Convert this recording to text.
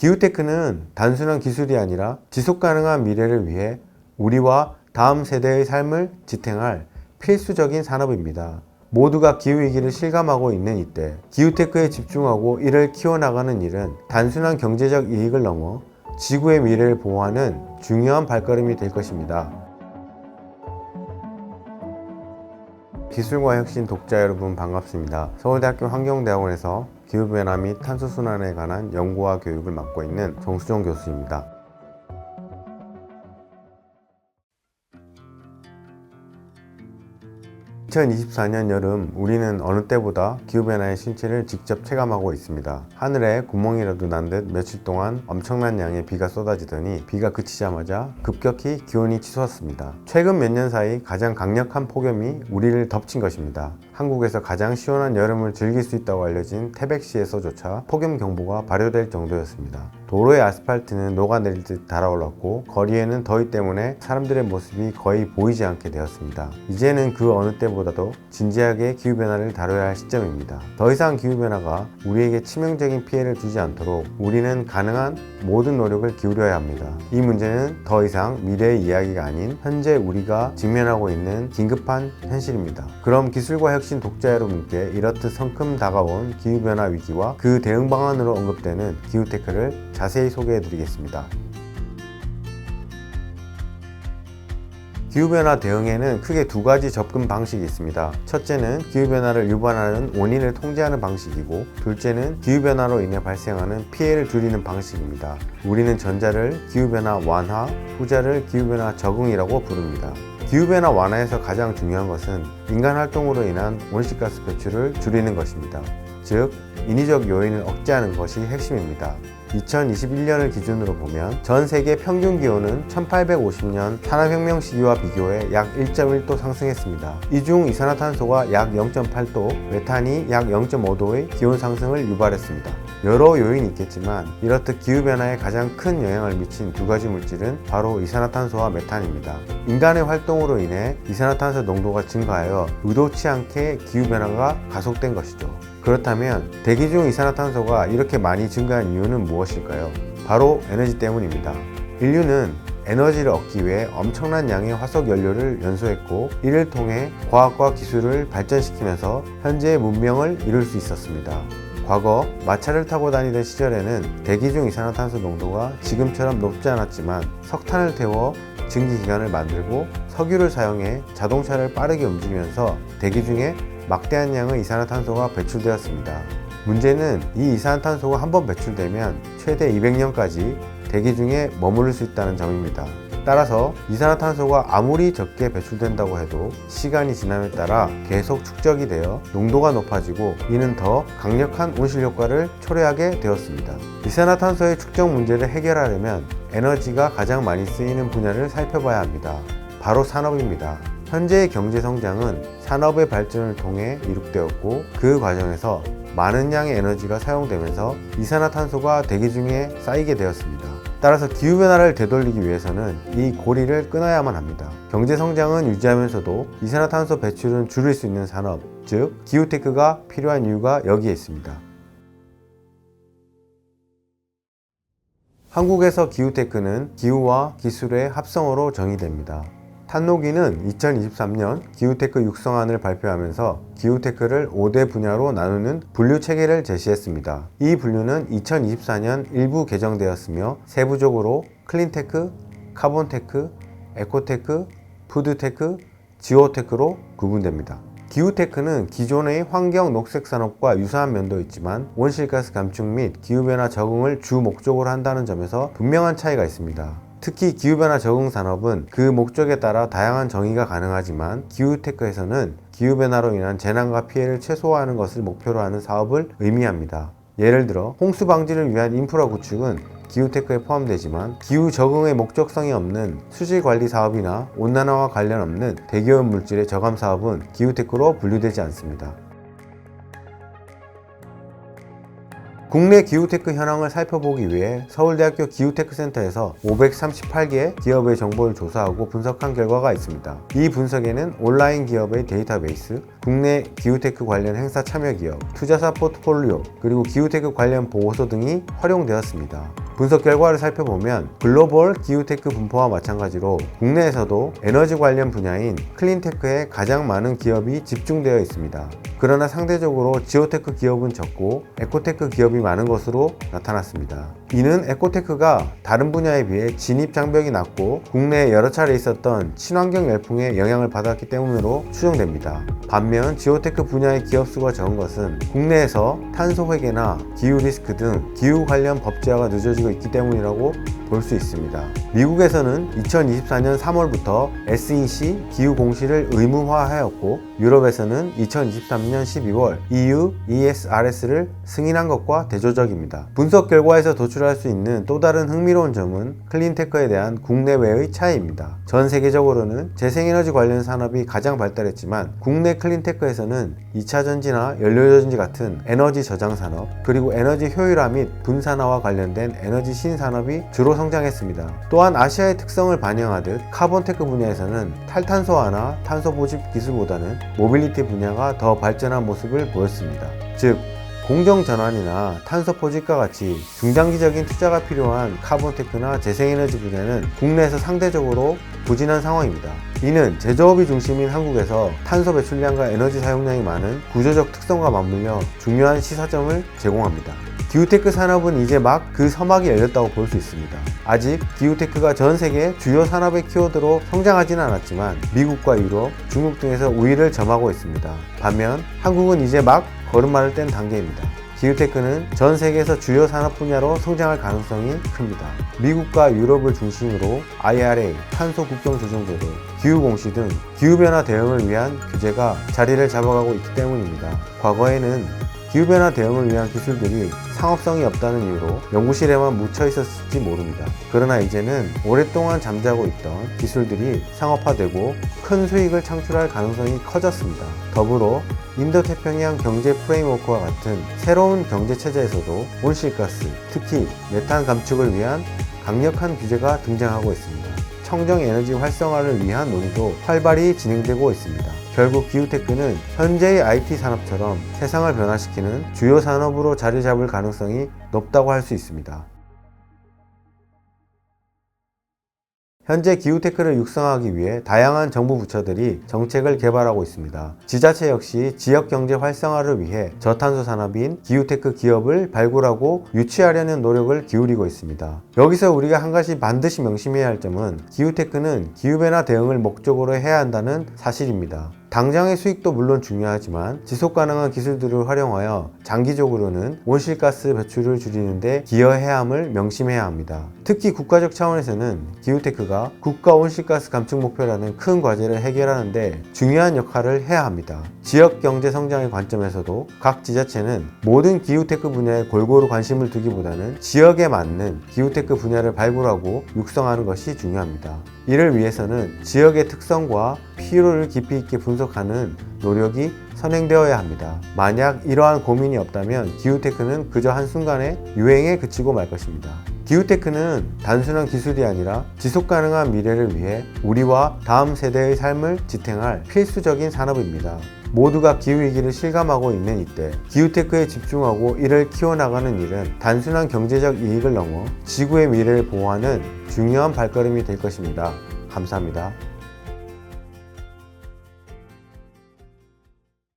기후테크는 단순한 기술이 아니라 지속가능한 미래를 위해 우리와 다음 세대의 삶을 지탱할 필수적인 산업입니다. 모두가 기후위기를 실감하고 있는 이때 기후테크에 집중하고 이를 키워나가는 일은 단순한 경제적 이익을 넘어 지구의 미래를 보호하는 중요한 발걸음이 될 것입니다. 기술과 혁신 독자 여러분 반갑습니다. 서울대학교 환경대학원에서 기후변화 및 탄소순환에 관한 연구와 교육을 맡고 있는 정수정 교수입니다. 2024년 여름 우리는 어느 때보다 기후변화의 실체를 직접 체감하고 있습니다. 하늘에 구멍이라도 난 듯 며칠 동안 엄청난 양의 비가 쏟아지더니 비가 그치자마자 급격히 기온이 치솟았습니다. 최근 몇 년 사이 가장 강력한 폭염이 우리를 덮친 것입니다. 한국에서 가장 시원한 여름을 즐길 수 있다고 알려진 태백시에서조차 폭염경보가 발효될 정도였습니다. 도로의 아스팔트는 녹아내릴 듯 달아올랐고 거리에는 더위 때문에 사람들의 모습이 거의 보이지 않게 되었습니다. 이제는 그 어느 때보다도 진지하게 기후변화를 다뤄야 할 시점입니다. 더 이상 기후변화가 우리에게 치명적인 피해를 주지 않도록 우리는 가능한 모든 노력을 기울여야 합니다. 이 문제는 더 이상 미래의 이야기가 아닌 현재 우리가 직면하고 있는 긴급한 현실입니다. 그럼 기술과 혁신 독자 여러분께 이렇듯 성큼 다가온 기후변화 위기와 그 대응 방안으로 언급되는 기후테크를 자세히 소개해 드리겠습니다. 기후변화 대응에는 크게 두 가지 접근 방식이 있습니다. 첫째는 기후변화를 유발하는 원인을 통제하는 방식이고, 둘째는 기후변화로 인해 발생하는 피해를 줄이는 방식입니다. 우리는 전자를 기후변화 완화, 후자를 기후변화 적응이라고 부릅니다. 기후변화 완화에서 가장 중요한 것은 인간 활동으로 인한 온실가스 배출을 줄이는 것입니다. 즉, 인위적 요인을 억제하는 것이 핵심입니다. 2021년을 기준으로 보면 전 세계 평균 기온은 1850년 산업혁명 시기와 비교해 약 1.1도 상승했습니다. 이 중 이산화탄소가 약 0.8도, 메탄이 약 0.5도의 기온 상승을 유발했습니다. 여러 요인이 있겠지만 이렇듯 기후변화에 가장 큰 영향을 미친 두 가지 물질은 바로 이산화탄소와 메탄입니다. 인간의 활동으로 인해 이산화탄소 농도가 증가하여 의도치 않게 기후변화가 가속된 것이죠. 그렇다면 대기 중 이산화탄소가 이렇게 많이 증가한 이유는 무엇일까요? 바로 에너지 때문입니다. 인류는 에너지를 얻기 위해 엄청난 양의 화석 연료를 연소했고, 이를 통해 과학과 기술을 발전시키면서 현재의 문명을 이룰 수 있었습니다. 과거 마차를 타고 다니던 시절에는 대기 중 이산화탄소 농도가 지금처럼 높지 않았지만 석탄을 태워 증기기관을 만들고 석유를 사용해 자동차를 빠르게 움직이면서 대기 중에 막대한 양의 이산화탄소가 배출되었습니다. 문제는 이 이산화탄소가 한번 배출되면 최대 200년까지 대기 중에 머무를 수 있다는 점입니다. 따라서 이산화탄소가 아무리 적게 배출된다고 해도 시간이 지남에 따라 계속 축적이 되어 농도가 높아지고, 이는 더 강력한 온실 효과를 초래하게 되었습니다. 이산화탄소의 축적 문제를 해결하려면 에너지가 가장 많이 쓰이는 분야를 살펴봐야 합니다. 바로 산업입니다. 현재의 경제 성장은 산업의 발전을 통해 이룩되었고, 그 과정에서 많은 양의 에너지가 사용되면서 이산화탄소가 대기 중에 쌓이게 되었습니다. 따라서 기후변화를 되돌리기 위해서는 이 고리를 끊어야만 합니다. 경제 성장은 유지하면서도 이산화탄소 배출은 줄일 수 있는 산업, 즉 기후테크가 필요한 이유가 여기에 있습니다. 한국에서 기후테크는 기후와 기술의 합성어로 정의됩니다. 탄노기는 2023년 기후테크 육성안을 발표하면서 기후테크를 5대 분야로 나누는 분류 체계를 제시했습니다. 이 분류는 2024년 일부 개정되었으며 세부적으로 클린테크, 카본테크, 에코테크, 푸드테크, 지오테크로 구분됩니다. 기후테크는 기존의 환경 녹색 산업과 유사한 면도 있지만 온실가스 감축 및 기후변화 적응을 주 목적으로 한다는 점에서 분명한 차이가 있습니다. 특히 기후변화 적응 산업은 그 목적에 따라 다양한 정의가 가능하지만 기후테크에서는 기후변화로 인한 재난과 피해를 최소화하는 것을 목표로 하는 사업을 의미합니다. 예를 들어 홍수 방지를 위한 인프라 구축은 기후테크에 포함되지만 기후 적응의 목적성이 없는 수질 관리 사업이나 온난화와 관련 없는 대기오염 물질의 저감 사업은 기후테크로 분류되지 않습니다. 국내 기후테크 현황을 살펴보기 위해 서울대학교 기후테크센터에서 538개 기업의 정보를 조사하고 분석한 결과가 있습니다. 이 분석에는 온라인 기업의 데이터베이스, 국내 기후테크 관련 행사 참여 기업, 투자사 포트폴리오, 그리고 기후테크 관련 보고서 등이 활용되었습니다. 분석 결과를 살펴보면 글로벌 기후테크 분포와 마찬가지로 국내에서도 에너지 관련 분야인 클린테크에 가장 많은 기업이 집중되어 있습니다. 그러나 상대적으로 지오테크 기업은 적고 에코테크 기업이 많은 것으로 나타났습니다. 이는 에코테크가 다른 분야에 비해 진입 장벽이 낮고 국내에 여러 차례 있었던 친환경 열풍에 영향을 받았기 때문으로 추정됩니다. 반면 지오테크 분야의 기업 수가 적은 것은 국내에서 탄소 회계나 기후 리스크 등 기후 관련 법제화가 늦어지고 있기 때문이라고 볼 수 있습니다. 미국에서는 2024년 3월부터 SEC 기후 공시를 의무화하였고 유럽에서는 2023년 12월 EU ESRS를 승인한 것과 대조적입니다. 분석 결과에서 도출할 수 있는 또 다른 흥미로운 점은 클린테크에 대한 국내외의 차이입니다. 전 세계적으로는 재생에너지 관련 산업이 가장 발달했지만 국내 클린테크에서는 2차 전지나 연료전지 같은 에너지 저장 산업, 그리고 에너지 효율화 및 분산화와 관련된 에너지 신산업이 주로 성장했습니다. 또한 아시아의 특성을 반영하듯 카본테크 분야에서는 탈탄소화나 탄소 보집 기술보다는 모빌리티 분야가 더 발전한 모습을 보였습니다. 즉, 공정 전환이나 탄소 포집과 같이 중장기적인 투자가 필요한 카본테크나 재생에너지 분야는 국내에서 상대적으로 부진한 상황입니다. 이는 제조업이 중심인 한국에서 탄소 배출량과 에너지 사용량이 많은 구조적 특성과 맞물려 중요한 시사점을 제공합니다. 기후테크 산업은 이제 막 그 서막이 열렸다고 볼 수 있습니다. 아직 기후테크가 전 세계 주요 산업의 키워드로 성장하지는 않았지만 미국과 유럽, 중국 등에서 우위를 점하고 있습니다. 반면 한국은 이제 막 걸음마를 뗀 단계입니다. 기후테크는 전 세계에서 주요 산업 분야로 성장할 가능성이 큽니다. 미국과 유럽을 중심으로 IRA, 탄소 국경 조정제도, 기후공시 등 기후변화 대응을 위한 규제가 자리를 잡아가고 있기 때문입니다. 과거에는 기후변화 대응을 위한 기술들이 상업성이 없다는 이유로 연구실에만 묻혀 있었을지 모릅니다. 그러나 이제는 오랫동안 잠자고 있던 기술들이 상업화되고 큰 수익을 창출할 가능성이 커졌습니다. 더불어 인도태평양 경제 프레임워크와 같은 새로운 경제체제에서도 온실가스, 특히 메탄 감축을 위한 강력한 규제가 등장하고 있습니다. 청정에너지 활성화를 위한 논의도 활발히 진행되고 있습니다. 결국 기후테크는 현재의 IT 산업처럼 세상을 변화시키는 주요 산업으로 자리 잡을 가능성이 높다고 할 수 있습니다. 현재 기후테크를 육성하기 위해 다양한 정부 부처들이 정책을 개발하고 있습니다. 지자체 역시 지역경제 활성화를 위해 저탄소 산업인 기후테크 기업을 발굴하고 유치하려는 노력을 기울이고 있습니다. 여기서 우리가 한 가지 반드시 명심해야 할 점은 기후테크는 기후변화 대응을 목적으로 해야 한다는 사실입니다. 당장의 수익도 물론 중요하지만 지속가능한 기술들을 활용하여 장기적으로는 온실가스 배출을 줄이는 데 기여해야 함을 명심해야 합니다. 특히 국가적 차원에서는 기후테크가 국가 온실가스 감축 목표라는 큰 과제를 해결하는 데 중요한 역할을 해야 합니다. 지역 경제 성장의 관점에서도 각 지자체는 모든 기후테크 분야에 골고루 관심을 두기보다는 지역에 맞는 기후테크 분야를 발굴하고 육성하는 것이 중요합니다. 이를 위해서는 지역의 특성과 필요를 깊이 있게 분석하는 노력이 선행되어야 합니다. 만약 이러한 고민이 없다면 기후테크는 그저 한순간에 유행에 그치고 말 것입니다. 기후테크는 단순한 기술이 아니라 지속가능한 미래를 위해 우리와 다음 세대의 삶을 지탱할 필수적인 산업입니다. 모두가 기후위기를 실감하고 있는 이때 기후테크에 집중하고 이를 키워나가는 일은 단순한 경제적 이익을 넘어 지구의 미래를 보호하는 중요한 발걸음이 될 것입니다. 감사합니다.